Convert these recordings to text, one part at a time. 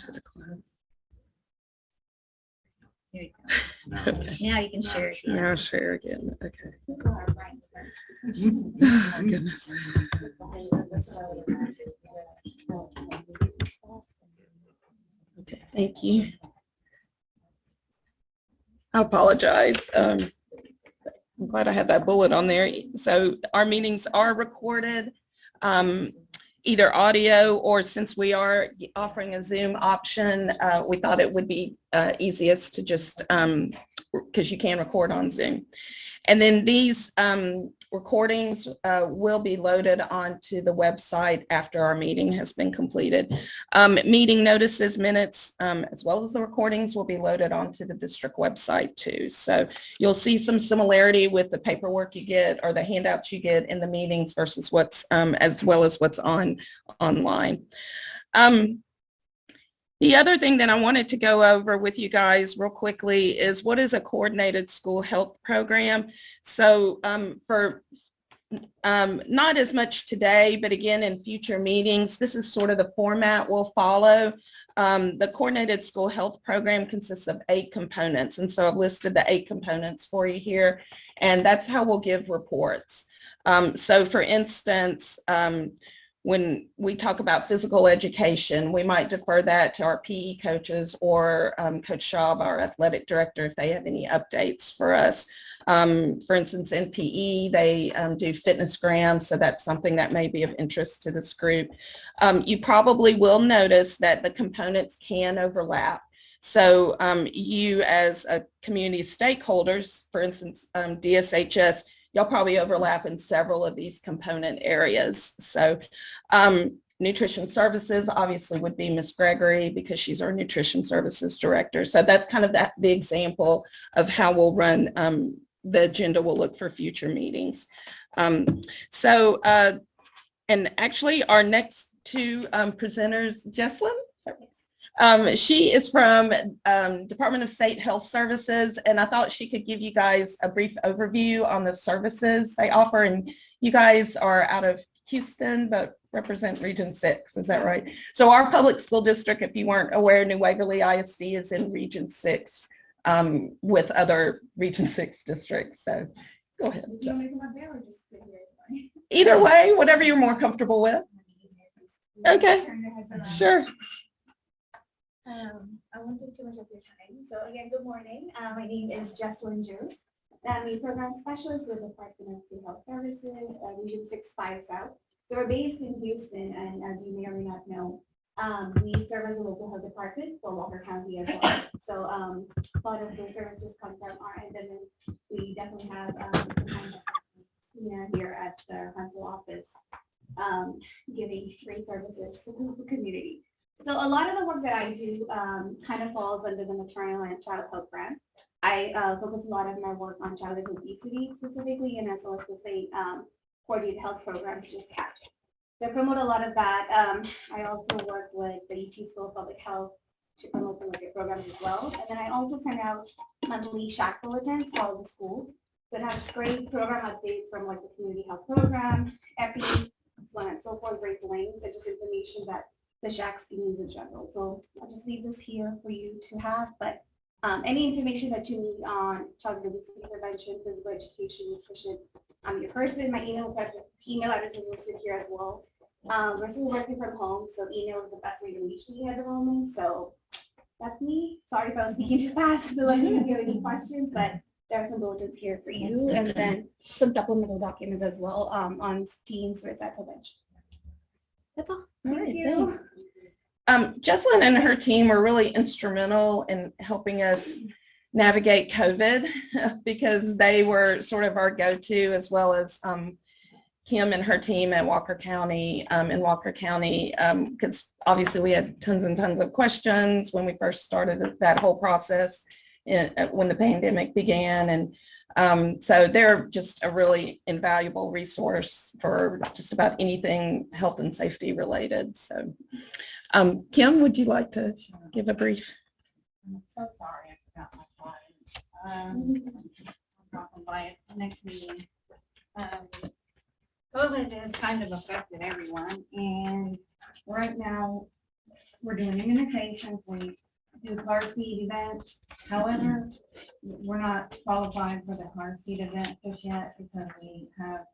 to the cloud. Here you go. Okay. Now you can share it. Now share again. Okay. Oh, goodness. Okay, thank you. I apologize. I'm glad I had that bullet on there. So our meetings are recorded, either audio or, since we are offering a Zoom option, we thought it would be easiest to just, because you can record on Zoom. And then these recordings will be loaded onto the website after our meeting has been completed. Meeting notices, minutes, as well as the recordings will be loaded onto the district website too. So you'll see some similarity with the paperwork you get or the handouts you get in the meetings versus what's, as well as what's online. The other thing that I wanted to go over with you guys real quickly is what is a coordinated school health program. So for not as much today, but again in future meetings, this is sort of the format we'll follow. The coordinated school health program consists of 8 components. And so I've listed the 8 components for you here, and that's how we'll give reports. So for instance, when we talk about physical education, we might defer that to our PE coaches or Coach Schaub, our athletic director, if they have any updates for us. For instance, in PE, they do fitnessgrams, so that's something that may be of interest to this group. You probably will notice that the components can overlap. So you as a community stakeholders, for instance, DSHS, you'll probably overlap in several of these component areas. So nutrition services obviously would be Ms. Gregory because she's our nutrition services director. So that's kind of the example of how we'll run the agenda will look for future meetings. And actually our next 2 presenters, Jesslyn, she is from Department of State Health Services, and I thought she could give you guys a brief overview on the services they offer. And you guys are out of Houston, but represent Region 6, is that right? So our public school district, if you weren't aware, New Waverly ISD is in Region 6 with other Region 6 districts. So go ahead. Do you want me to come up there or just sit here? Either way, whatever you're more comfortable with. Okay, sure. I won't take too much of your time. So again, good morning. My name is Jesslyn Jones. I'm a program specialist with the Department of State Health Services, Region 6 South. So we're based in Houston, and as you may or may not know, we serve as a local health department for Walker County as well. So a lot of the services come from our end, and then we definitely have here at the Huntsville office giving great services to the community. So a lot of the work that I do kind of falls under the maternal and child health grant. I focus a lot of my work on childhood obesity specifically, and as well as the state coordinated health programs, just SHAC. So I promote a lot of that. I also work with the UT School of Public Health to promote some of their programs as well. And then I also send out monthly SHAC bulletins to all the schools. So it has great program updates from like the community health program, EPI, so on and so forth, great links, and just information that the SHACs can use in general. So I'll just leave this here for you to have, but any information that you need on childhood obesity prevention, physical education, nutrition, I'm your person. My email address is listed here as well. We're still working from home, so email is the best way to reach me at the moment. So that's me. Sorry if I was speaking too fast. So let me know if you have any questions, but there are some bulletins here for you, and then some supplemental documents as well on teen suicide prevention. That's all. Thank you. Jesslyn and her team were really instrumental in helping us navigate COVID because they were sort of our go-to, as well as Kim and her team at Walker County, because obviously we had tons and tons of questions when we first started that whole process when the pandemic began. And so they're just a really invaluable resource for just about anything health and safety related. So Kim, would you like to give a brief? I'm so sorry I forgot my slides. I'm dropping by at the next meeting. COVID has kind of affected everyone, and right now we're doing immunizations, we do car seat events. However, we're not qualified for the car seat event just yet because we have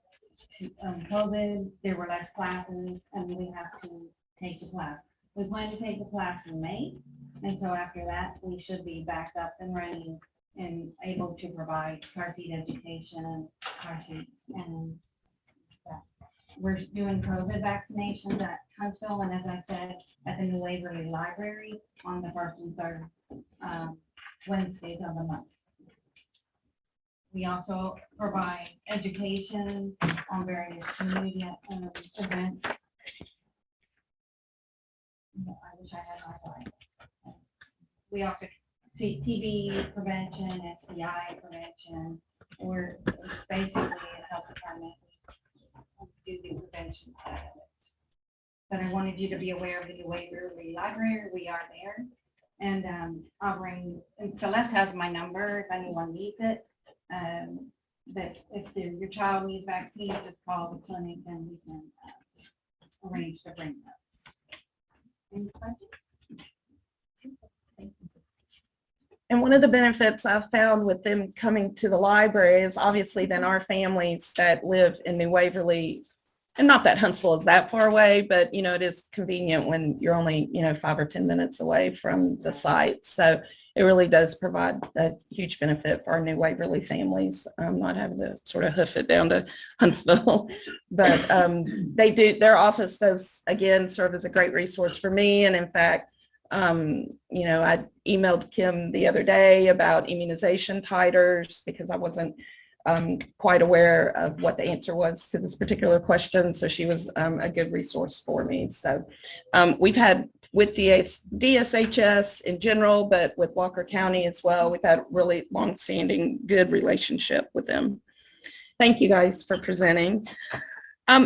COVID, there were less classes, and we have to take the class. We plan to take the class in May, and so after that, we should be back up and running and able to provide car seat education, car seats, and we're doing COVID vaccinations at Huntsville, and as I said, at the New Waverly Library on the 1st and 3rd Wednesdays of the month. We also provide education on various community events. I wish I had my slide. We also see TB prevention, STI prevention, or basically a health department. Do the prevention side of it. But I wanted you to be aware of the New Waverly Library. We are there. And I'll bring, and Celeste has my number if anyone needs it. But if your child needs vaccines, just call the clinic and we can arrange to bring those. Any questions? And one of the benefits I've found with them coming to the library is obviously then our families that live in New Waverly, and not that Huntsville is that far away, but, you know, it is convenient when you're only, 5 or 10 minutes away from the site. So it really does provide a huge benefit for our New Waverly families, not having to sort of hoof it down to Huntsville. But they do, their office does, again, serve as a great resource for me. And in fact, I emailed Kim the other day about immunization titers because I wasn't quite aware of what the answer was to this particular question. So she was a good resource for me. So we've had with DSHS in general, but with Walker County as well, we've had really long-standing good relationship with them. Thank you guys for presenting.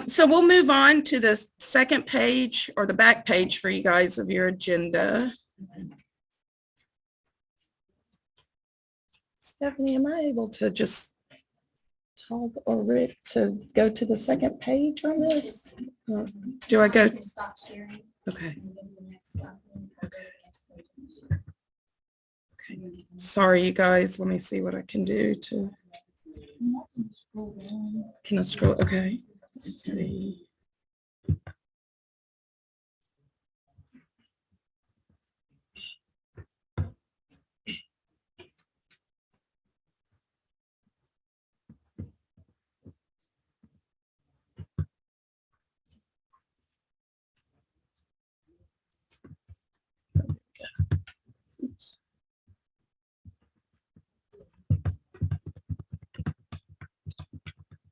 So we'll move on to the second page or the back page for you guys of your agenda. Stephanie, am I able to just talk or Rick to go to the second page on this? Do I go? Stop sharing. Okay. And then the next stop, and go to the next page and share. Okay. Sorry, you guys. Let me see what I can do to. Can I scroll? Okay. See.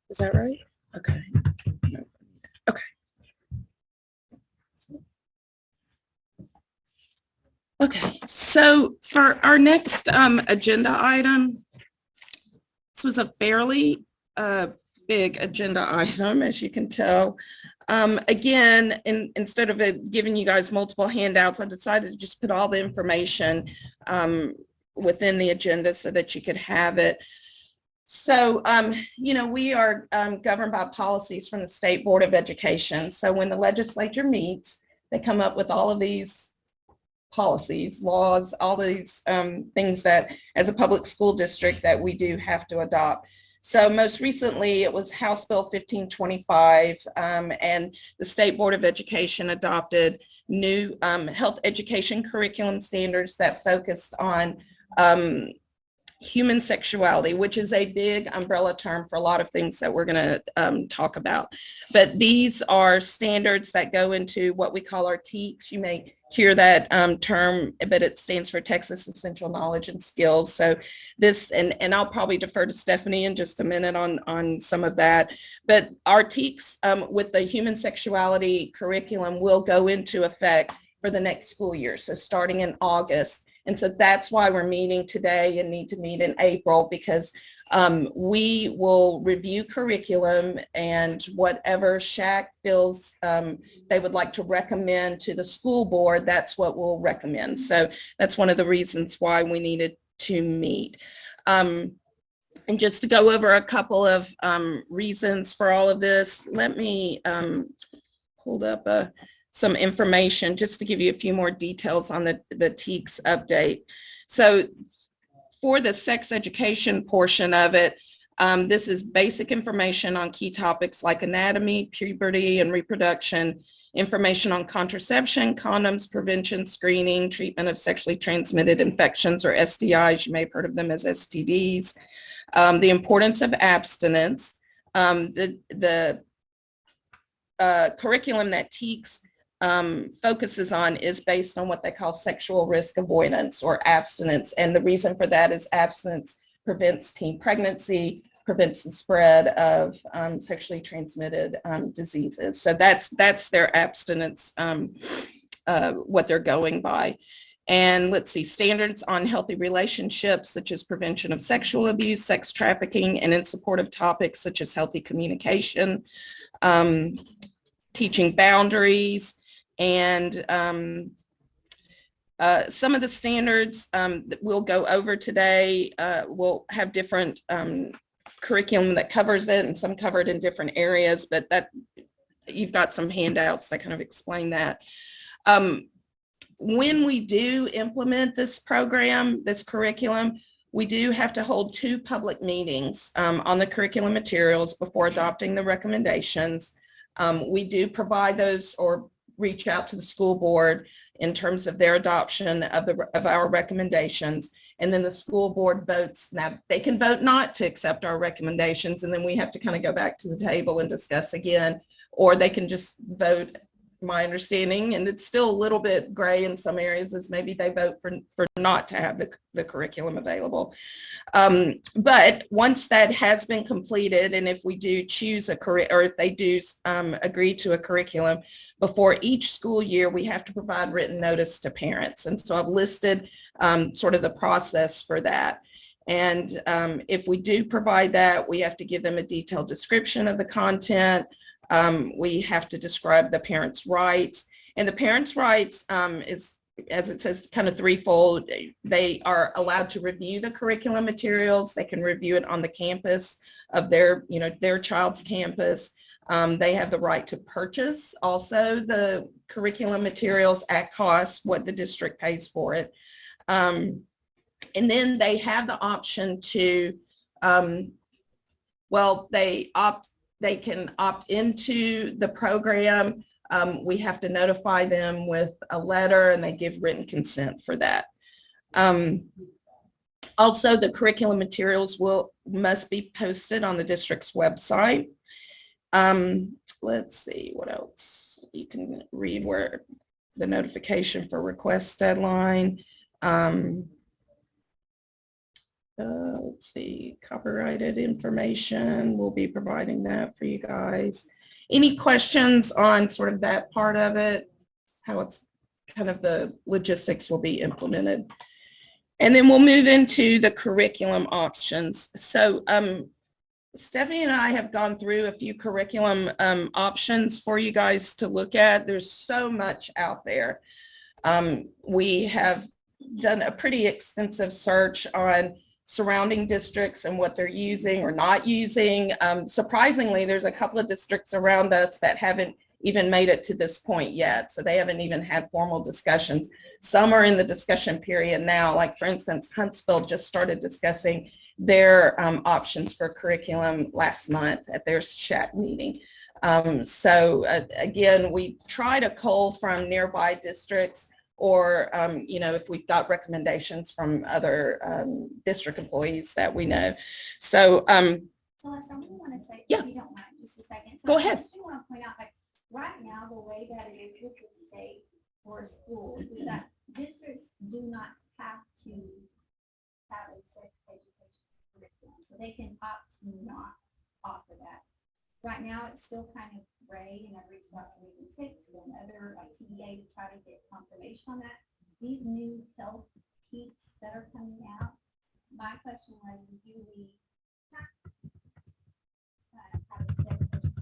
Is that right? Okay. Okay. Okay, so for our next agenda item, this was a fairly big agenda item, as you can tell. Again, instead of giving you guys multiple handouts, I decided to just put all the information within the agenda so that you could have it. So, we are governed by policies from the State Board of Education. So when the legislature meets, they come up with all of these policies, laws, all these things that as a public school district that we do have to adopt. So most recently it was House Bill 1525 and the State Board of Education adopted new health education curriculum standards that focused on human sexuality, which is a big umbrella term for a lot of things that we're going to talk about. But these are standards that go into what we call our TEKS. You may hear that term, but it stands for Texas Essential Knowledge and Skills. So this, and I'll probably defer to Stephanie in just a minute on some of that. But our TEKS with the human sexuality curriculum will go into effect for the next school year. So starting in August. And so that's why we're meeting today and need to meet in April, because we will review curriculum and whatever SHAC feels they would like to recommend to the school board, that's what we'll recommend. So that's one of the reasons why we needed to meet. And just to go over a couple of reasons for all of this, let me hold up a some information just to give you a few more details on the TEKS update. So for the sex education portion of it, this is basic information on key topics like anatomy, puberty, and reproduction, information on contraception, condoms, prevention, screening, treatment of sexually transmitted infections or STIs. You may have heard of them as STDs. The importance of abstinence. The curriculum that TEKS focuses on is based on what they call sexual risk avoidance or abstinence. And the reason for that is abstinence prevents teen pregnancy, prevents the spread of sexually transmitted diseases. So that's their abstinence, what they're going by. And let's see, standards on healthy relationships, such as prevention of sexual abuse, sex trafficking, and in supportive topics such as healthy communication, teaching boundaries, and some of the standards that we'll go over today will have different curriculum that covers it, and some covered in different areas, but that you've got some handouts that kind of explain that. When we do implement this program, this curriculum, we do have to hold 2 public meetings on the curriculum materials before adopting the recommendations. We do provide those or reach out to the school board in terms of their adoption of our recommendations. And then the school board votes. Now, they can vote not to accept our recommendations, and then we have to kind of go back to the table and discuss again, or they can just vote. My understanding, and it's still a little bit gray in some areas, is maybe they vote for not to have the curriculum available. But once that has been completed, and if we do choose or if they do agree to a curriculum, before each school year, we have to provide written notice to parents. And so I've listed sort of the process for that. And if we do provide that, we have to give them a detailed description of the content. We have to describe the parents' rights, and the parents' rights is, as it says, kind of threefold. They are allowed to review the curriculum materials. They can review it on the campus of their child's campus. They have the right to purchase also the curriculum materials at cost, what the district pays for it. And then they have the option to, they can opt into the program. We have to notify them with a letter, and they give written consent for that. Also, the curriculum materials must be posted on the district's website. Let's see what else. You can read where the notification for request deadline. Let's see, copyrighted information. We'll be providing that for you guys. Any questions on sort of that part of it, how it's kind of the logistics will be implemented? And then we'll move into the curriculum options. So Stephanie and I have gone through a few curriculum options for you guys to look at. There's so much out there. We have done a pretty extensive search on surrounding districts and what they're using or not using. Surprisingly, there's a couple of districts around us that haven't even made it to this point yet. So they haven't even had formal discussions. Some are in the discussion period now. Like, for instance, Huntsville just started discussing their options for curriculum last month at their SHAC meeting. Again, we try to cull from nearby districts, or, if we've got recommendations from other district employees that we know. So, Celeste, I really want to say, yeah. if you don't mind, just a second. So Go ahead. I just want to point out, like, right now, the way that it is with the state or schools is that districts do not have to have a sex education curriculum. So they can opt to not offer that. Right now, it's still kind of gray, and I've reached out to Region 6 and other like TDA to try to get confirmation on that. These new health teats that are coming out, my question was, do we have a sex education,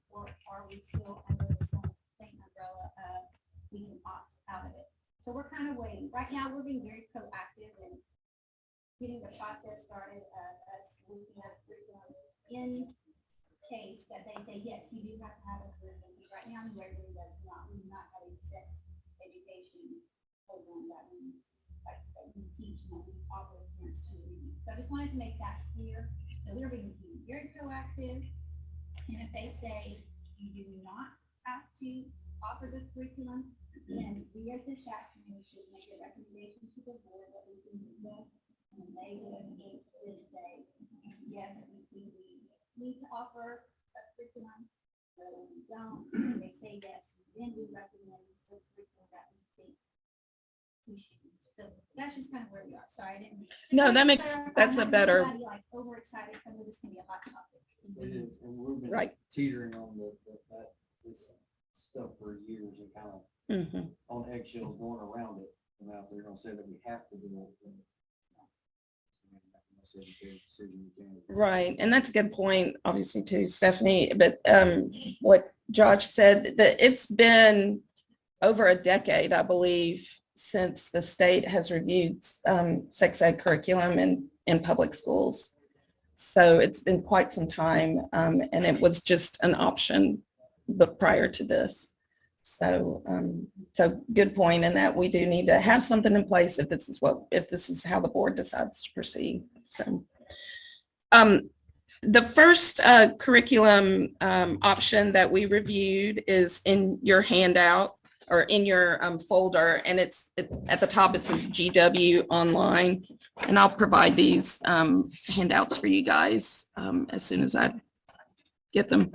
or are we still under the same umbrella of we can opt out of it? So we're kind of waiting. Right now, we're being very proactive in getting the process started of us looking at curriculum in case that they say, yes, you do have to have a curriculum, you right now, New Waverly does not, we do not have a sex education program that we, like, that we teach and that we offer parents to review. So I just wanted to make that clear. So we're being very proactive, and if they say you do not have to offer this curriculum, then we as the SHAC committee should make a recommendation to the board that we can do that. And they would say, yes, we need to offer a curriculum, but when we don't, and they say yes, then we recommend the curriculum that we think we should use. So that's just kind of where we are. Sorry, I didn't. No, that makes, that's a better, Like overexcited, some of this can be a hot topic. It is, and we've been Right. teetering on this stuff for years and kind of on eggshells going around it. And now if they're gonna say that we have to do it, then that's an educated decision you can. right. And that's a good point, obviously, too, Stephanie. But what Josh said, that it's been over a decade, I believe, since the state has reviewed sex ed curriculum in public schools. So it's been quite some time, and it was just an option prior to this. So, so good point in that we do need to have something in place if this is how the board decides to proceed. So, the first curriculum option that we reviewed is in your handout or in your folder, and it's at the top. It says GW Online, and I'll provide these handouts for you guys as soon as I get them.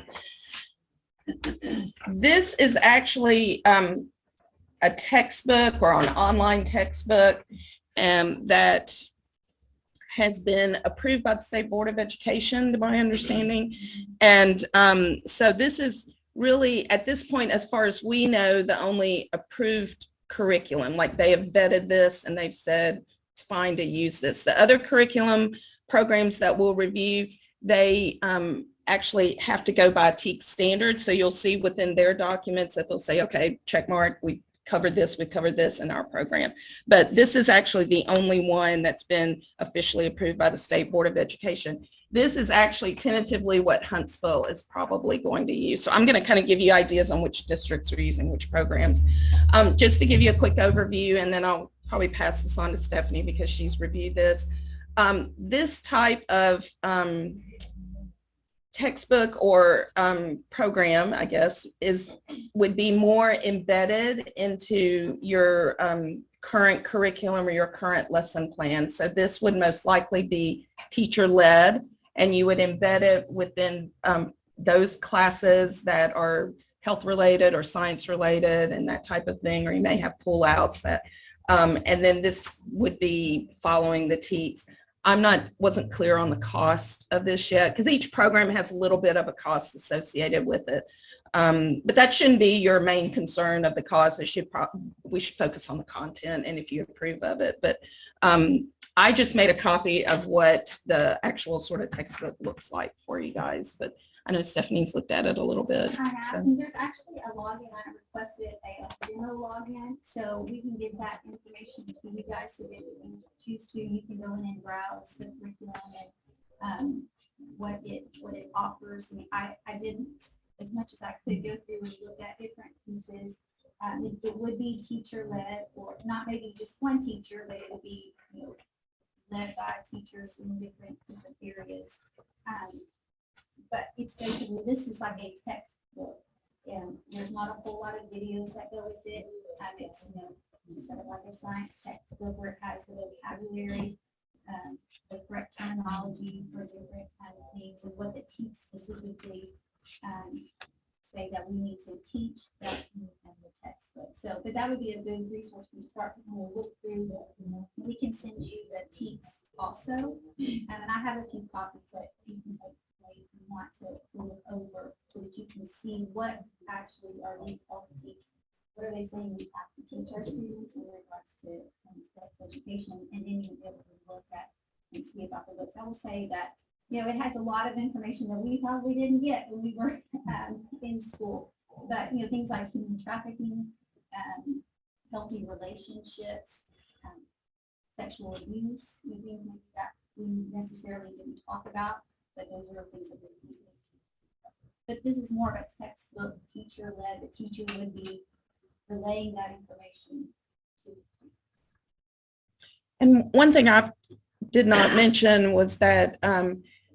This is actually a textbook or an online textbook that has been approved by the State Board of Education, to my understanding. And so this is really, at this point, as far as we know, the only approved curriculum. Like, they have vetted this and they've said it's fine to use this. The other curriculum programs that we'll review, they actually have to go by a TEAC standard. So you'll see within their documents that they'll say, okay, check mark, we covered this in our program. But this is actually the only one that's been officially approved by the State Board of Education. This is actually tentatively what Huntsville is probably going to use. So I'm going to kind of give you ideas on which districts are using which programs. Just to give you a quick overview, and then I'll probably pass this on to Stephanie because she's reviewed this. This type of textbook or program, I guess, would be more embedded into your current curriculum or your current lesson plan. So this would most likely be teacher-led, and you would embed it within those classes that are health-related or science-related and that type of thing, or you may have pull-outs that, and then this would be following the TEACs. Wasn't clear on the cost of this yet, because each program has a little bit of a cost associated with it. But that shouldn't be your main concern of the cost. We should focus on the content and if you approve of it. But I just made a copy of what the actual sort of textbook looks like for you guys. But I know Stephanie's looked at it a little bit. I have. So. There's actually a login. I requested a demo login, so we can give that information to you guys so that if you choose to, you can go in and browse the curriculum and what it offers. I mean, I didn't, as much as I could, go through and look at different pieces. It would be teacher-led, or not maybe just one teacher, but it would be, led by teachers in different areas. But it's basically, this is like a textbook, and there's not a whole lot of videos that go with it. It's, sort of like a science textbook where it has the vocabulary, the correct terminology for different kind of things, and what the TEACs specifically say that we need to teach. That's in the textbook. So, but that would be a good resource when you start to kind of look through we can send you the TEACs also, and I have a few copies that you can take if you want to look over so that you can see what actually are these health TEACs. What are they saying we have to teach our students in regards to sex education, and then you'll be able to look at and see about the books. I will say that, it has a lot of information that we probably didn't get when we were in school. But, things like human trafficking, healthy relationships, sexual abuse, things like that we necessarily didn't talk about, but those are things that we use. But this is more of a textbook teacher-led. The teacher would be relaying that information to. And one thing I did not mention was that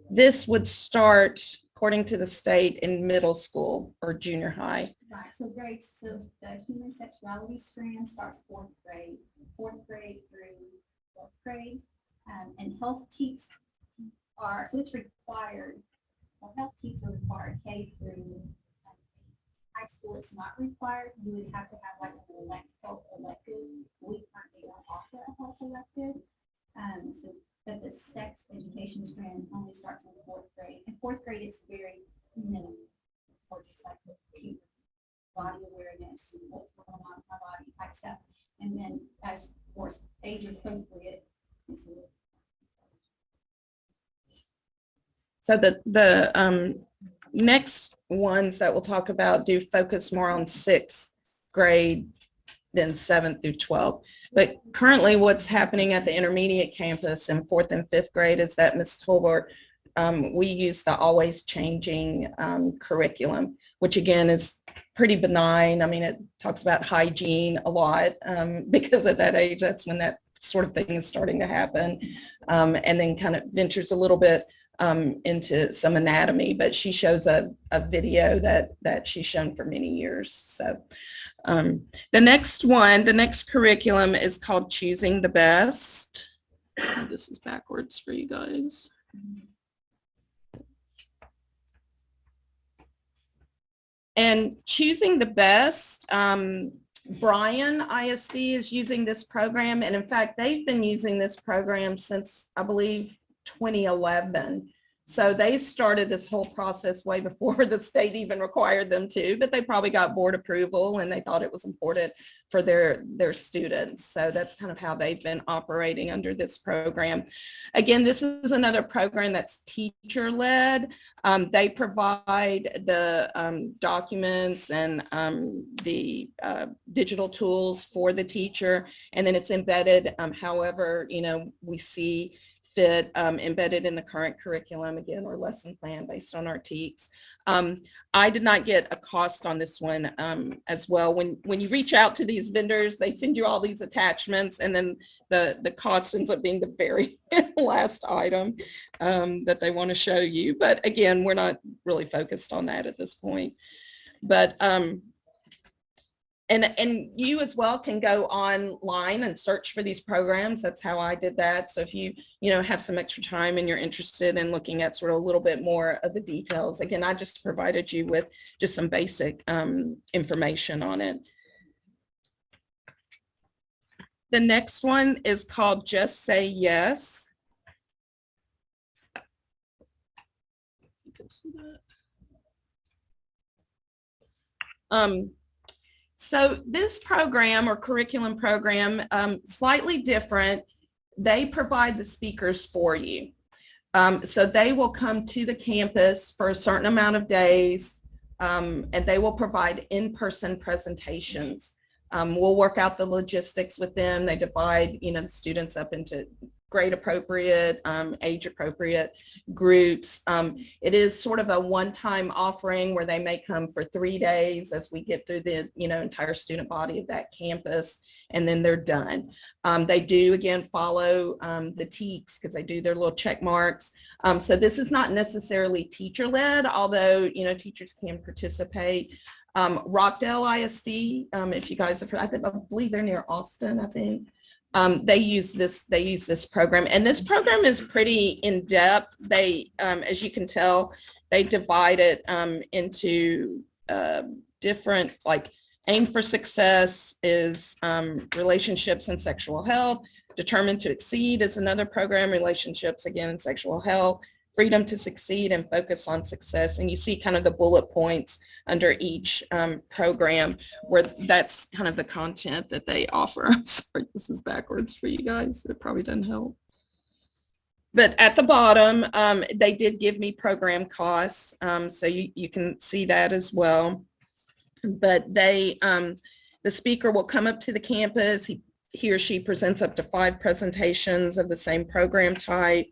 this would start, according to the state, in middle school or junior high. Right, so the human sexuality strand starts fourth grade through fourth grade. And health teaks so it's required. Well, health teaks are required K through high school. It's not required. You would have to have like an health elective. We currently don't offer a health elective. So that the sex education strand only starts in fourth grade. In fourth grade, it's very minimal, or just like the puberty, body awareness, and what's going on in my body type stuff. And then, as of course, age appropriate. So the next ones that we'll talk about do focus more on sixth grade than 7th through 12th. But currently what's happening at the intermediate campus in 4th and 5th grade is that Ms. Tolbert, we use the always changing curriculum, which again is pretty benign. I mean, it talks about hygiene a lot because at that age, that's when that sort of thing is starting to happen, and then kind of ventures a little bit into some anatomy, but she shows a video that she's shown for many years. So the next curriculum is called Choosing the Best. This is backwards for you guys. And Choosing the Best, Bryan ISD is using this program, and in fact, they've been using this program since, I believe, 2011. So they started this whole process way before the state even required them to, but they probably got board approval and they thought it was important for their students. So that's kind of how they've been operating under this program. Again, this is another program that's teacher-led. They provide the documents and the digital tools for the teacher, and then it's embedded however, we see fit, embedded in the current curriculum, again, or lesson plan based on our TEKS. I did not get a cost on this one as well. When you reach out to these vendors, they send you all these attachments, and then the cost ends up being the very last item that they want to show you. But again, we're not really focused on that at this point. But and you as well can go online and search for these programs. That's how I did that. So if you have some extra time and you're interested in looking at sort of a little bit more of the details, again, I just provided you with just some basic information on it. The next one is called Just Say Yes. You can see that. So this program or curriculum program, slightly different. They provide the speakers for you. So they will come to the campus for a certain amount of days, and they will provide in-person presentations. We'll work out the logistics with them. They divide, the students up into grade appropriate, age appropriate groups. It is sort of a one-time offering where they may come for 3 days as we get through the entire student body of that campus, and then they're done. They do again follow the TEKS because they do their little check marks. So this is not necessarily teacher-led, although teachers can participate. Rockdale ISD, if you guys have heard, I believe they're near Austin, I think. They use this program, and this program is pretty in-depth. They, as you can tell, they divide it into different, like Aim for Success is relationships and sexual health. Determined to Exceed is another program, relationships, again, and sexual health. Freedom to Succeed and Focus on Success. And you see kind of the bullet points under each program where that's kind of the content that they offer. I'm sorry, this is backwards for you guys. It probably doesn't help. But at the bottom, they did give me program costs, so you can see that as well. But they, the speaker will come up to the campus. He or she presents up to 5 presentations of the same program type.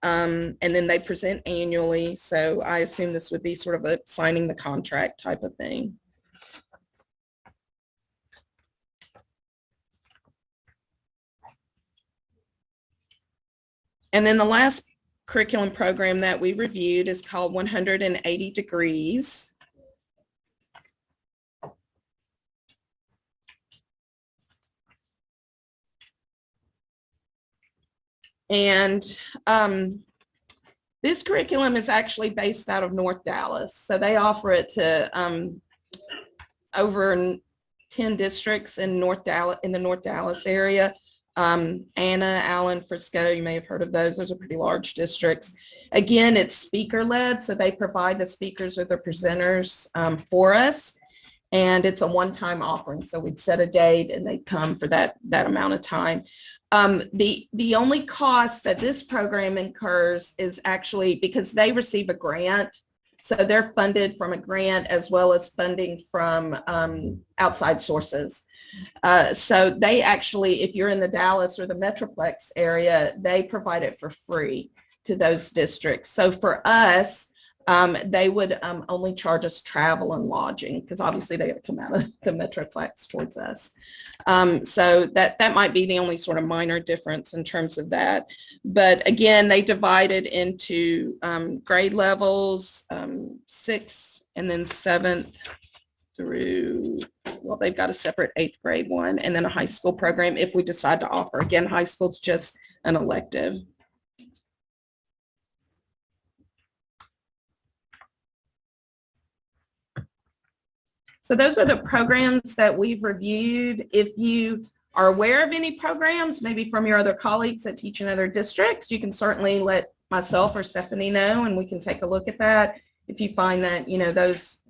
And then they present annually. So I assume this would be sort of a signing the contract type of thing. And then the last curriculum program that we reviewed is called 180 Degrees. And this curriculum is actually based out of North Dallas. So they offer it to over 10 districts in North Dallas, in the North Dallas area. Anna, Allen, Frisco, you may have heard of those. Those are pretty large districts. Again, it's speaker-led, so they provide the speakers or the presenters for us. And it's a one-time offering. So we'd set a date and they'd come for that amount of time. The only cost that this program incurs is actually because they receive a grant. So they're funded from a grant as well as funding from outside sources. So they actually, if you're in the Dallas or the Metroplex area, they provide it for free to those districts. So for us, they would only charge us travel and lodging because obviously they have to come out of the Metroplex towards us. So that might be the only sort of minor difference in terms of that. But again, they divide it into grade levels, 6th and then 7th through, well, they've got a separate 8th grade one and then a high school program if we decide to offer. Again, high school's just an elective. So those are the programs that we've reviewed. If you are aware of any programs, maybe from your other colleagues that teach in other districts, you can certainly let myself or Stephanie know and we can take a look at that. If you find that, you know, those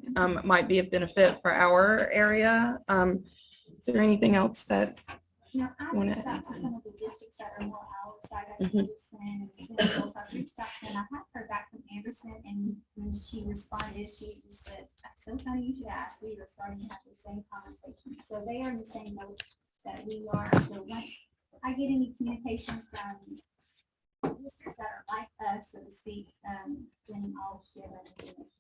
might be of benefit for our area. Is there anything else that Now, I've reached out to some of the districts that are more outside of Anderson and Central. So I've reached out to them. I have heard back from Anderson, and when she responded, she just said, "That's so funny you should ask. We are starting to have the same conversation." So they are in the same boat that we are. So once I get any communication from districts that are like us, so to speak, then I'll share that information.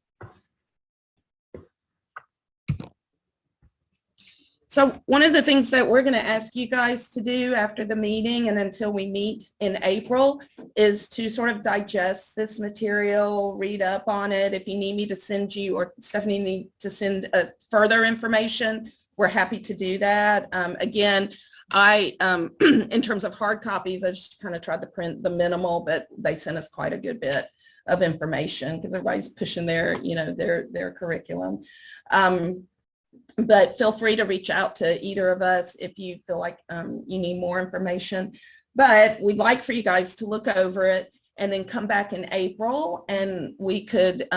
So one of the things that we're going to ask you guys to do after the meeting and until we meet in April is to sort of digest this material, read up on it. If you need me to send you or Stephanie need to send further information, we're happy to do that. Again, I, in terms of hard copies, I just kind of tried to print the minimal, but they sent us quite a good bit of information because everybody's pushing their, you know, their curriculum. But feel free to reach out to either of us if you feel like you need more information. But we'd like for you guys to look over it and then come back in April and we could,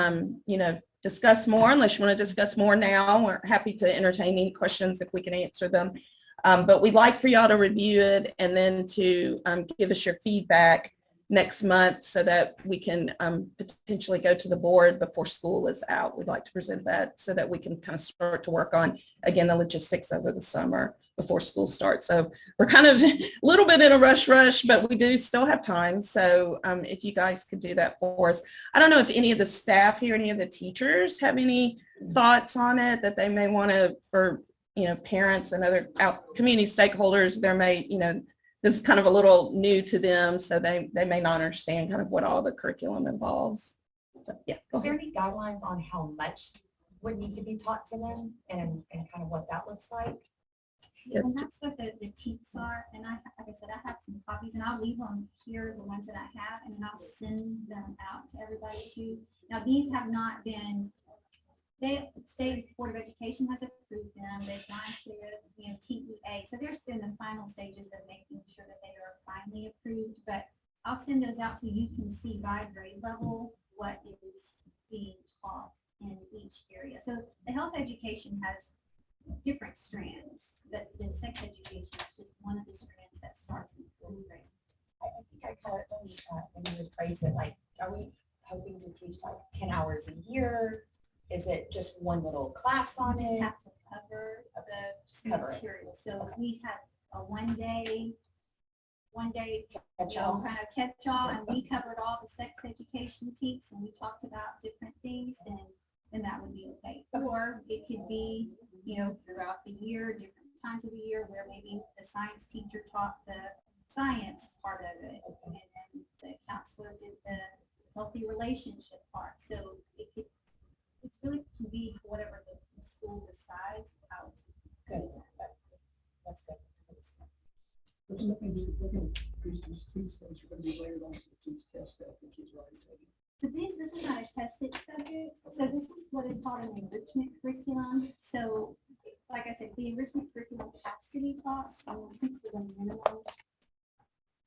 you know, discuss more. Unless you want to discuss more now, we're happy to entertain any questions if we can answer them. But we'd like for y'all to review it and then to give us your feedback next month so that we can potentially go to the board before school is out. We'd like to present that so that we can kind of start to work on, again, the logistics over the summer before school starts. So we're kind of a little bit in a rush, but we do still have time. So if you guys could do that for us. I don't know if any of the staff here, any of the teachers have any thoughts on it that they may want to, for, you know, parents and other community stakeholders, there may, you know, this is kind of a little new to them, so they may not understand kind of what all the curriculum involves. So, yeah. Is there any guidelines on how much would need to be taught to them and kind of what that looks like? Yeah. And that's what the teaks are. And like I said, I have some copies and I'll leave them here, the ones that I have, and then I'll send them out to everybody too. Now, these have not been, the State Board of Education has approved them. They've gone to, you know, TEA. So they're still in the final stages of making sure that they are finally approved. But I'll send those out so you can see by grade level what is being taught in each area. So the health education has different strands, but the sex education is just one of the strands that starts in 4th grade. I think I kind of, when you would phrase it, like, are we hoping to teach like 10 hours a year? Is it just one little class on You it? just have to cover the material. So we have a one day one day, kind of catch all, and we covered all the sex education teaks, and we talked about different things, and that would be okay. Or it could be, throughout the year, different times of the year, where maybe the science teacher taught the science part of it, and then the counselor did the healthy relationship part. So it's really can be whatever the school decides how to. Good. That's good. There's nothing to look at these two things are going to be layered onto the teach test that the kids are already taking. So this is not a tested subject. So this is what is called an enrichment curriculum. So like I said, the enrichment curriculum has to be taught. Since there's a minimum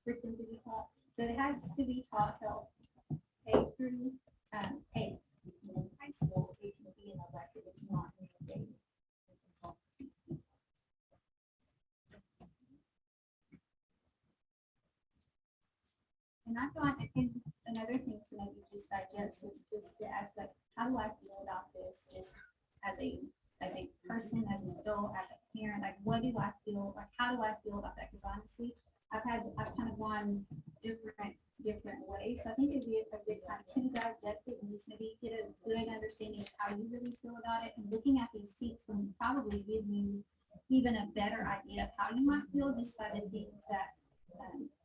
curriculum to be taught. So it has to be taught health A through 8. In high school, it can be an elective. It's not in the day. And I've gone, and another thing to maybe just digest is just to ask, like, how do I feel about this just as a person, as an adult, as a parent? Like, what do I feel, like, how do I feel about that? Because honestly, I've kind of gone different ways. So I think it'd be a good time to digest it and just maybe get a good understanding of how you really feel about it. And looking at these teams will probably give you even a better idea of how you might feel just by the things that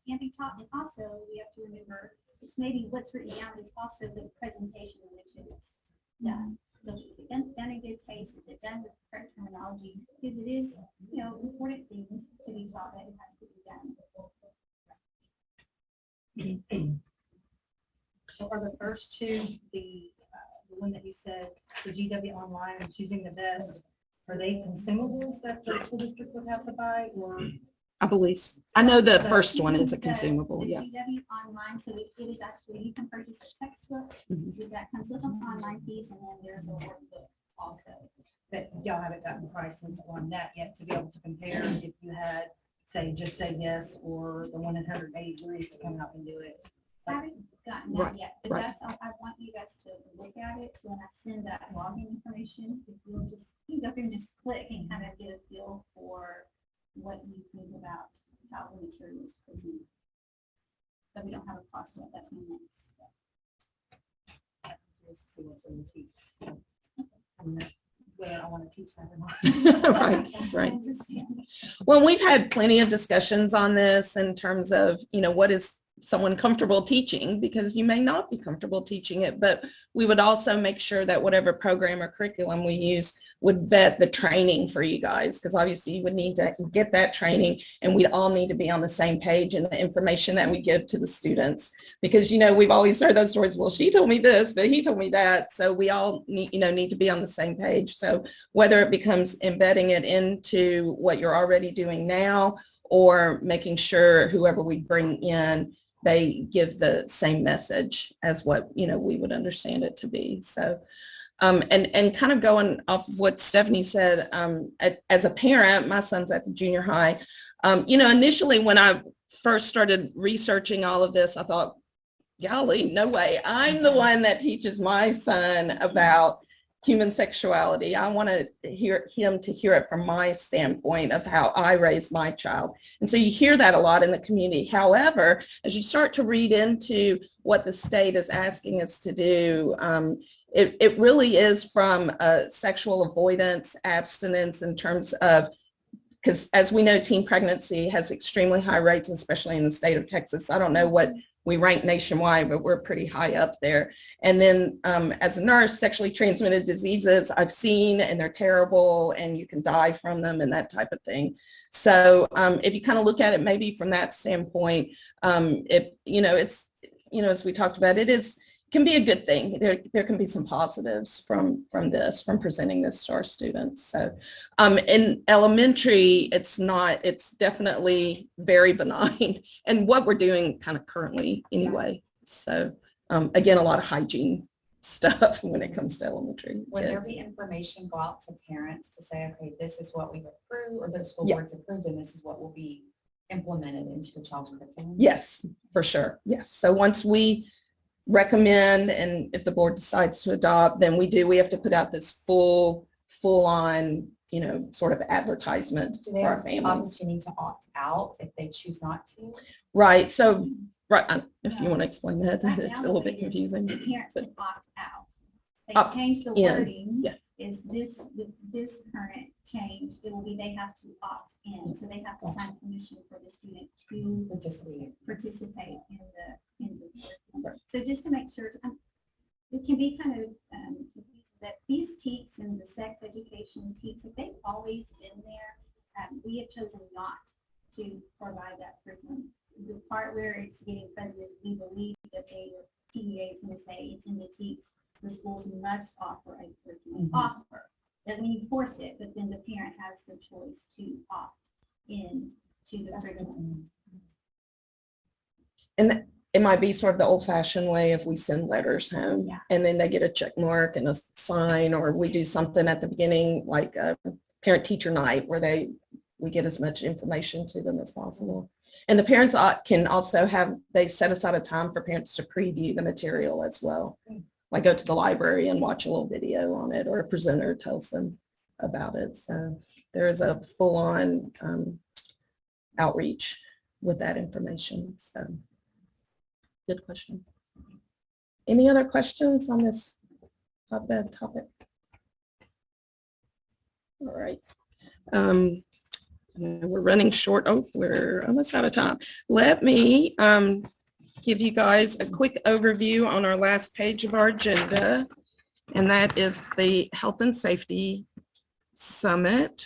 can be taught. And also, we have to remember it's maybe what's written down, it's also the presentation in which it's done. So is it done in good taste? Is it done with correct terminology? Because it is, important things to be taught that it has to be done. So are the first two, the one that you said, the GW Online and Choosing the Best, are they consumables that the school district would have to buy, or? I believe. I know the first one is a consumable. The Yeah. GW Online, so it is actually, you can purchase a textbook that comes with an online piece, and then there's a workbook also. That y'all haven't gotten prices on that yet to be able to compare if you had, say yes, or the 180 degrees to come out and do it. I haven't gotten that yet, but that's, I want you guys to look at it, so when I send that login information, if you'll just, you go through and just click and kind of get a feel for what you think about how the material is presented. But we don't have a cost yet, that's my next step. See what's in the teach. Well, I want to teach that or not. Right. Well, we've had plenty of discussions on this in terms of, what is someone comfortable teaching, because you may not be comfortable teaching it, but we would also make sure that whatever program or curriculum we use would vet the training for you guys, because obviously you would need to get that training, and we'd all need to be on the same page in the information that we give to the students, because we've always heard those stories, well, she told me this, but he told me that, so we all need need to be on the same page. So whether it becomes embedding it into what you're already doing now, or making sure whoever we bring in, they give the same message as what we would understand it to be. So and kind of going off of what Stephanie said, as a parent, my son's at the junior high. Initially when I first started researching all of this, I thought, golly, no way, I'm the one that teaches my son about human sexuality. I want to hear him to hear it from my standpoint of how I raised my child. And so you hear that a lot in the community. However, as you start to read into what the state is asking us to do, it really is from sexual avoidance, abstinence in terms of, because as we know, teen pregnancy has extremely high rates, especially in the state of Texas. I don't know what we rank nationwide, but we're pretty high up there. And then as a nurse, sexually transmitted diseases I've seen, and they're terrible, and you can die from them and that type of thing. So if you kind of look at it maybe from that standpoint, it's, as we talked about, can be a good thing. There can be some positives from presenting this to our students. So in elementary, it's definitely very benign, and what we're doing kind of currently anyway. So again, a lot of hygiene stuff when it comes to elementary. Would there be information go out to parents to say, okay, this is what we've approved, or the school board's approved, and this is what will be implemented into the child's curriculum? Yes, for sure. Yes. So once we recommend, and if the board decides to adopt, then we have to put out this full on, sort of advertisement Do they for our have families. obviously need to opt out if they choose not to? Right. So, right, if you want to explain that, Right it's now, a the little way bit it is, confusing. the parents can opt out. They Opt changed the in, wording. yeah. Is this current change, it will be they have to opt in, so they have to sign permission for the student to participate in the curriculum. So just to make sure, it can be kind of confusing that these TEKS and the sex education TEKS, if they've always been there, we have chosen not to provide that curriculum. The part where it's getting fuzzy is we believe that TEA is going to say it's in the TEKS. The schools must offer a curriculum. Offer doesn't mean force it, but then the parent has the choice to opt in to the curriculum. And it might be sort of the old-fashioned way if we send letters home, and then they get a check mark and a sign, or we do something at the beginning like a parent-teacher night where we get as much information to them as possible. And the parents can also they set aside a time for parents to preview the material as well. Like go to the library and watch a little video on it, or a presenter tells them about it. So there is a full-on outreach with that information. So good question. Any other questions on this topic? All right. We're running short. Oh, we're almost out of time. Let me give you guys a quick overview on our last page of our agenda, and that is the Health and Safety Summit.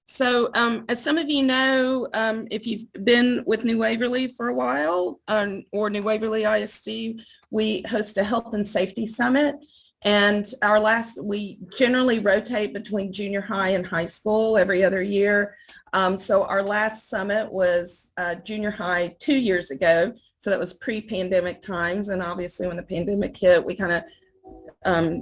So as some of you know, if you've been with New Waverly for a while, or New Waverly ISD, we host a Health and Safety Summit. And we generally rotate between junior high and high school every other year. So our last summit was junior high 2 years ago. So that was pre-pandemic times. And obviously when the pandemic hit, we kind of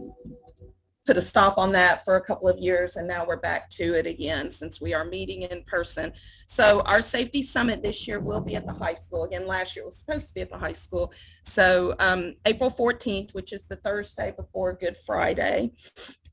put a stop on that for a couple of years, and now we're back to it again since we are meeting in person. So our safety summit this year will be at the high school. Again, last year it was supposed to be at the high school. So April 14th, which is the Thursday before Good Friday,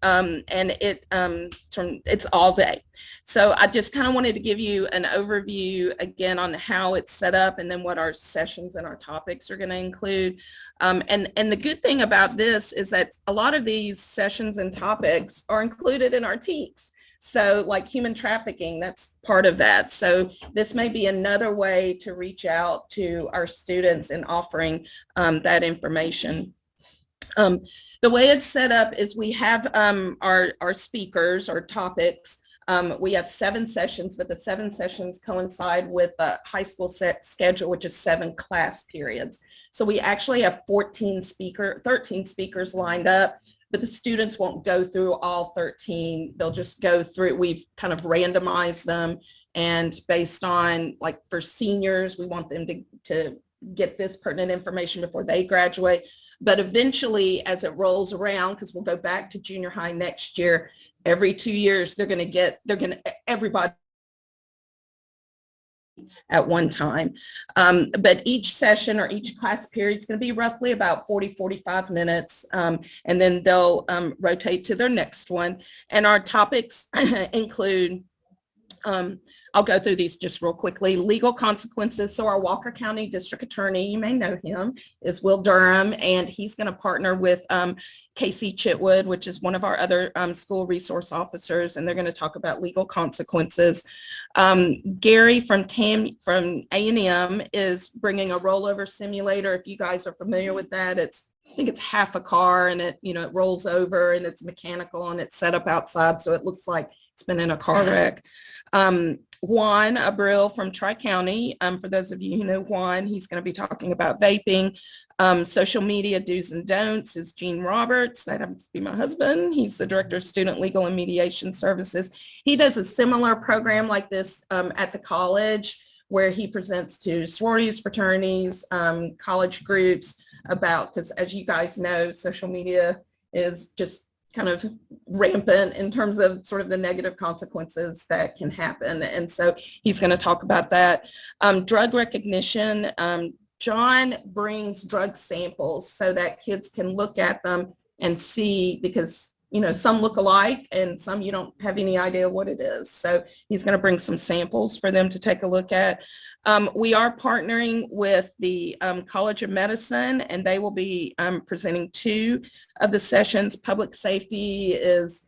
and it's all day. So I just kind of wanted to give you an overview again on how it's set up, and then what our sessions and our topics are going to include. And the good thing about this is that a lot of these sessions and topics are included in our TEKS. So like human trafficking, that's part of that. So this may be another way to reach out to our students in offering that information. The way it's set up is we have our speakers or topics. We have 7 sessions, but the 7 sessions coincide with the high school schedule, which is 7 class periods. So we actually have 13 speakers lined up, but the students won't go through all 13. They'll just go through, we've kind of randomized them, and based on, like for seniors, we want them to get this pertinent information before they graduate. But eventually, as it rolls around, because we'll go back to junior high next year, every 2 years, everybody at one time. But each session or each class period is going to be roughly about 45 minutes, and then they'll rotate to their next one. And our topics include, I'll go through these just real quickly. Legal consequences. So our Walker County District Attorney, you may know him, is Will Durham, and he's going to partner with Casey Chitwood, which is one of our other school resource officers, and they're going to talk about legal consequences. Gary from A&M is bringing a rollover simulator. If you guys are familiar with that, I think it's half a car, and it rolls over, and it's mechanical, and it's set up outside, so it looks like it's been in a car wreck. Juan Abril from Tri-County, for those of you who know Juan, he's going to be talking about vaping. Social media do's and don'ts is Gene Roberts. That happens to be my husband. He's the Director of Student Legal and Mediation Services. He does a similar program like this at the college, where he presents to sororities, fraternities, college groups about, because as you guys know, social media is just kind of rampant in terms of sort of the negative consequences that can happen. And so he's going to talk about that. Drug recognition. John brings drug samples so that kids can look at them and see, because some look alike and some you don't have any idea what it is. So he's going to bring some samples for them to take a look at. We are partnering with the College of Medicine, and they will be presenting 2 of the sessions. Public safety is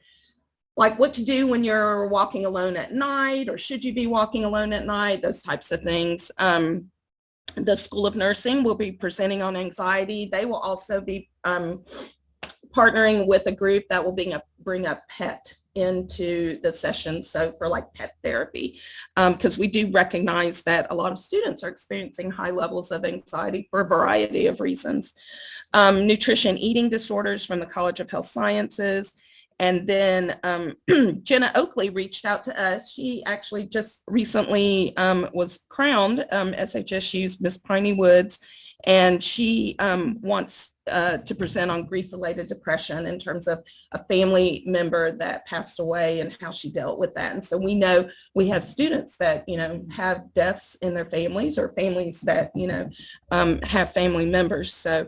like what to do when you're walking alone at night, or should you be walking alone at night, those types of things. The School of Nursing will be presenting on anxiety. They will also be partnering with a group that will bring a pet into the session, so for like pet therapy, because we do recognize that a lot of students are experiencing high levels of anxiety for a variety of reasons. Nutrition eating disorders from the College of Health Sciences. And then Jenna Oakley reached out to us. She actually just recently was crowned SHSU's Miss Piney Woods, and she wants to present on grief-related depression in terms of a family member that passed away and how she dealt with that. And so we know we have students that, have deaths in their families, or families that, have family members. So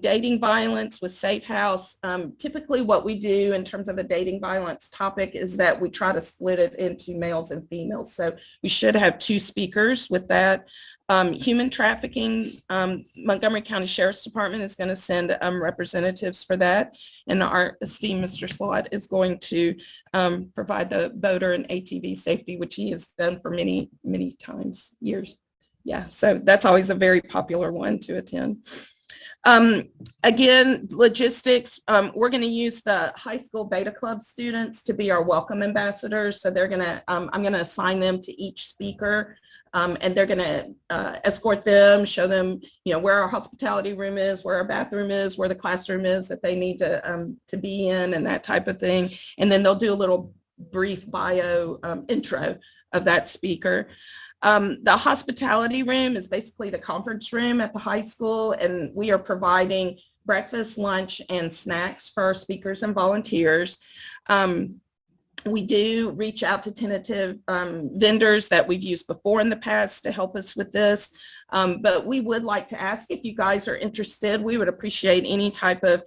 dating violence with Safe House. Typically what we do in terms of a dating violence topic is that we try to split it into males and females. So we should have 2 speakers with that. Human trafficking, Montgomery County Sheriff's Department is going to send representatives for that. And our esteemed Mr. Slott is going to provide the voter and ATV safety, which he has done for many, many times, years. Yeah, so that's always a very popular one to attend. Again, logistics, we're going to use the high school Beta Club students to be our welcome ambassadors. So they're going to, I'm going to assign them to each speaker, and they're going to escort them, show them, where our hospitality room is, where our bathroom is, where the classroom is that they need to be in, and that type of thing. And then they'll do a little brief bio intro of that speaker. The hospitality room is basically the conference room at the high school, and we are providing breakfast, lunch, and snacks for our speakers and volunteers. We do reach out to tentative vendors that we've used before in the past to help us with this. But we would like to ask if you guys are interested. We would appreciate any type of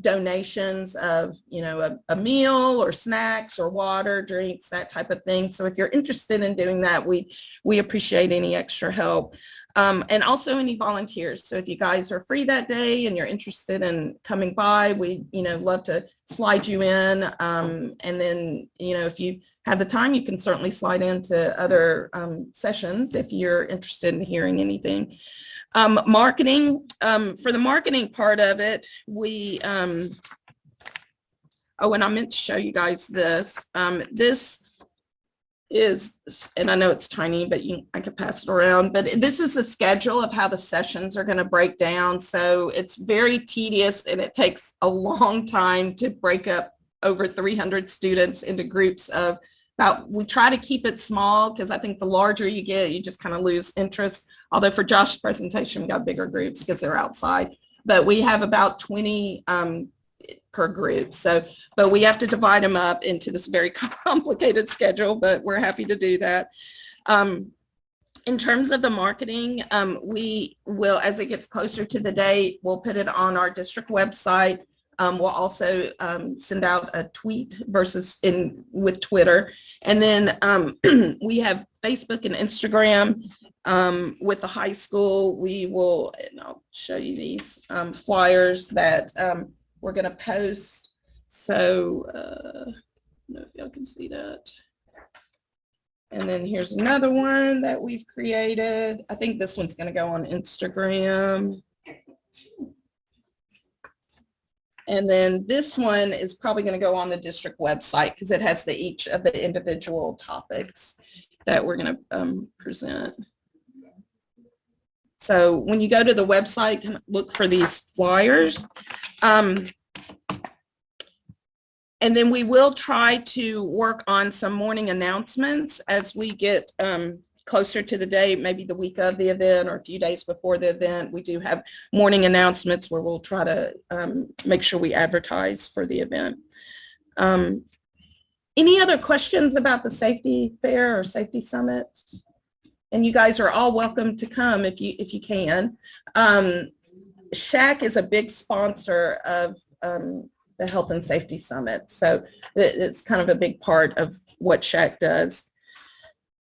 donations of, a meal or snacks or water, drinks, that type of thing. So if you're interested in doing that, we appreciate any extra help. And also any volunteers. So if you guys are free that day and you're interested in coming by, we, love to slide you in. And then, if you have the time, you can certainly slide into other sessions if you're interested in hearing anything. Marketing, for the marketing part of it, we, and I meant to show you guys this. This is, and I know it's tiny, but I could pass it around, but this is the schedule of how the sessions are going to break down. So it's very tedious, and it takes a long time to break up over 300 students into groups of we try to keep it small, because I think the larger you get, you just kind of lose interest. Although for Josh's presentation, we got bigger groups because they're outside, but we have about 20 per group. So, but we have to divide them up into this very complicated schedule, but we're happy to do that. In terms of the marketing, we will, as it gets closer to the date, we'll put it on our district website. We'll also send out a tweet with Twitter. And then we have Facebook and Instagram with the high school. We will, and I'll show you these flyers that we're going to post. So I don't know if y'all can see that. And then here's another one that we've created. I think this one's going to go on Instagram. And then this one is probably going to go on the district website, because it has each of the individual topics that we're going to present. So when you go to the website, look for these flyers. And then we will try to work on some morning announcements as we get closer to the date, maybe the week of the event or a few days before the event, we do have morning announcements where we'll try to make sure we advertise for the event. Any other questions about the safety fair or safety summit? And you guys are all welcome to come if you can. SHAC is a big sponsor of the Health and Safety Summit, so it's kind of a big part of what SHAC does.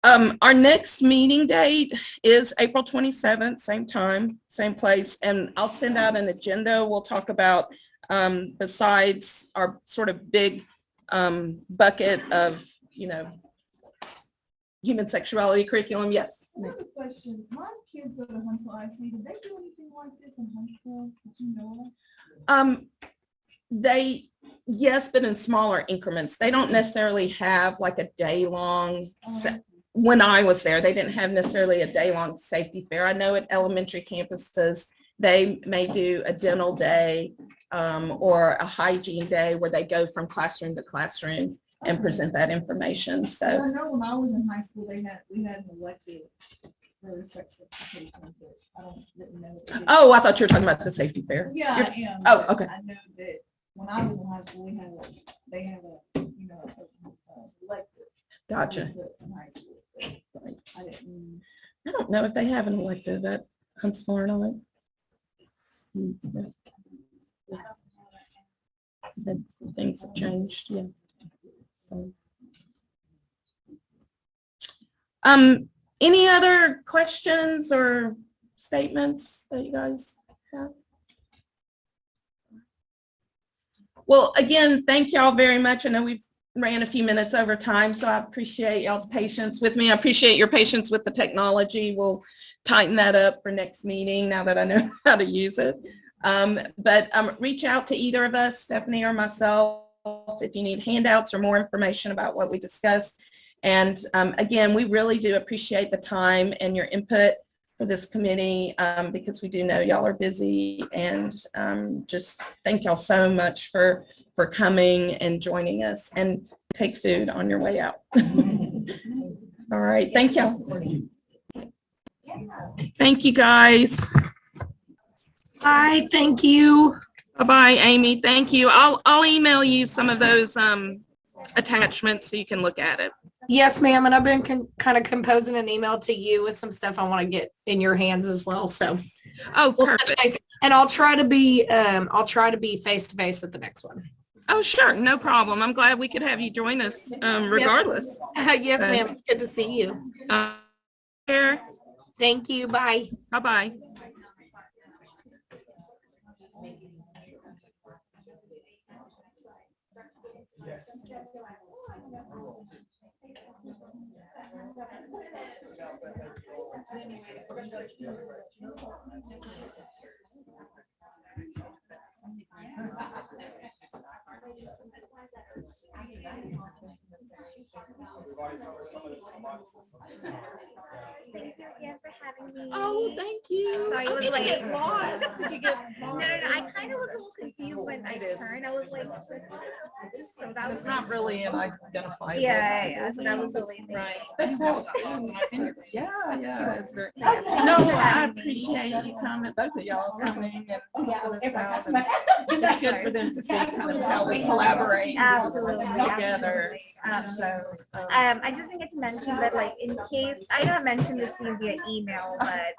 Our next meeting date is April 27th, same time, same place, and I'll send out an agenda. We'll talk about, besides our sort of big bucket of, human sexuality curriculum. Yes? I have a question. My kids go to Huntsville IC. Did they do anything like this in Huntsville? Did you know? Yes, but in smaller increments. They don't necessarily have like a day-long, when I was there, they didn't have necessarily a day-long safety fair. I know at elementary campuses, they may do a dental day or a hygiene day where they go from classroom to classroom and present that information. So I know when I was in high school, we had an elective for sex education, but I didn't know. Oh, I thought you were talking about the safety fair. Yeah, I am. Oh, okay. I know that when I was in high school, they had a elective. Gotcha. In high school, but I don't know if they have an elective at Huntsville or not. Things have changed, yeah. Any other questions or statements that you guys have? Well, again, thank y'all very much. I know we ran a few minutes over time, so I appreciate y'all's patience with me. I appreciate your patience with the technology. We'll tighten that up for next meeting now that I know how to use it. But reach out to either of us, Stephanie or myself, if you need handouts or more information about what we discussed. And again, we really do appreciate the time and your input for this committee because we do know y'all are busy, and just thank y'all so much for coming and joining us, and take food on your way out. All right, thank y'all. Thank you guys. Bye, thank you. Bye-bye, Amy, thank you. I'll email you some of those attachments so you can look at it. Yes, ma'am, and I've been kind of composing an email to you with some stuff I want to get in your hands as well. So, we'll perfect. And I'll try to be face to face at the next one. Oh, sure, no problem. I'm glad we could have you join us, regardless. Yes, ma'am. It's good to see you. Here. Thank you. Bye. Bye-bye. For having me. Oh, thank you. Sorry, Did you get lost? Did you get lost? No, I kind of was a little confused when I turned. I was like, so that was not really an identifiable. Yeah, so that was the only thing. Right. That's how yeah, it's very, no, I appreciate you coming, both of y'all coming, and it's good for them to see kind of how we collaborate together. I just didn't get to mention that, like, in case, I know I mentioned this to you via email, but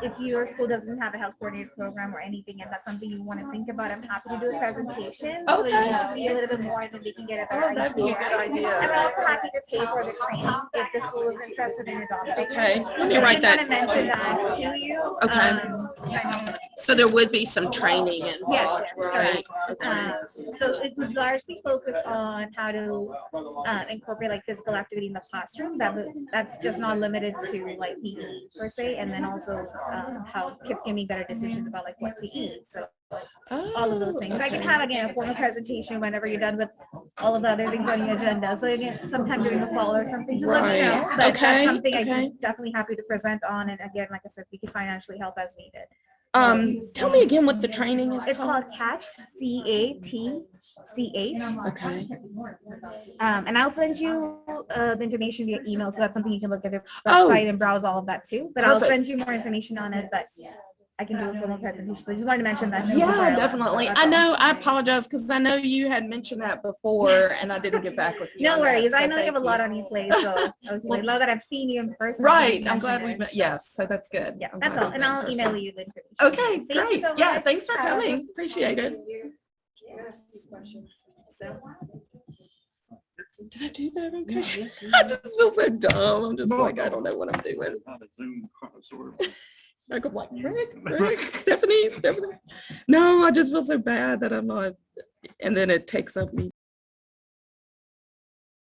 if your school doesn't have a health coordinator program or anything, and that's something you want to think about, I'm happy to do a presentation. So you can see a little bit more, and then we can get a better idea. That'd be a good idea. I'm also happy to pay for the training if the school is interested in adopting. Okay, let me write that. I just want to mention that to you. Okay. So there would be some training involved, right? So it was largely focused on how to incorporate like physical activity in the classroom. That's just not limited to like PE per se, and then also how kids can make better decisions about like what to eat. So all of those things. I can have again a formal presentation whenever you're done with all of the other things on the agenda. So again, sometime during the fall or something, just let me know. But that's something I'm definitely happy to present on. And again, like I said, we can financially help as needed. Tell me again what the training is It's called. called CATCH, C-A-T-C-H. Okay. And I'll send you the information via email, so that's something you can look at the Oh. website and browse all of that too. But I'll Perfect. send you more information on it, but I can do a formal presentation. So I just wanted to mention that. Yeah, definitely. I know, I apologize because I know you had mentioned that before and I didn't get back with you. No on that, worries. so I know you thank have a lot on your plate, so I was just glad that I've seen you in person. Right. I'm glad we met. Yes. So that's good. Yeah, I'm that's glad all. we And met in I'll person. email you the information. Okay, Thank you great. so Yeah, much. thanks for coming. Appreciate it. Did I do that okay? I just feel so dumb. I'm just like, I don't know what I'm doing. Like, I'm like, Rick, Stephanie. No, I just feel so bad that I'm not. And then it takes up me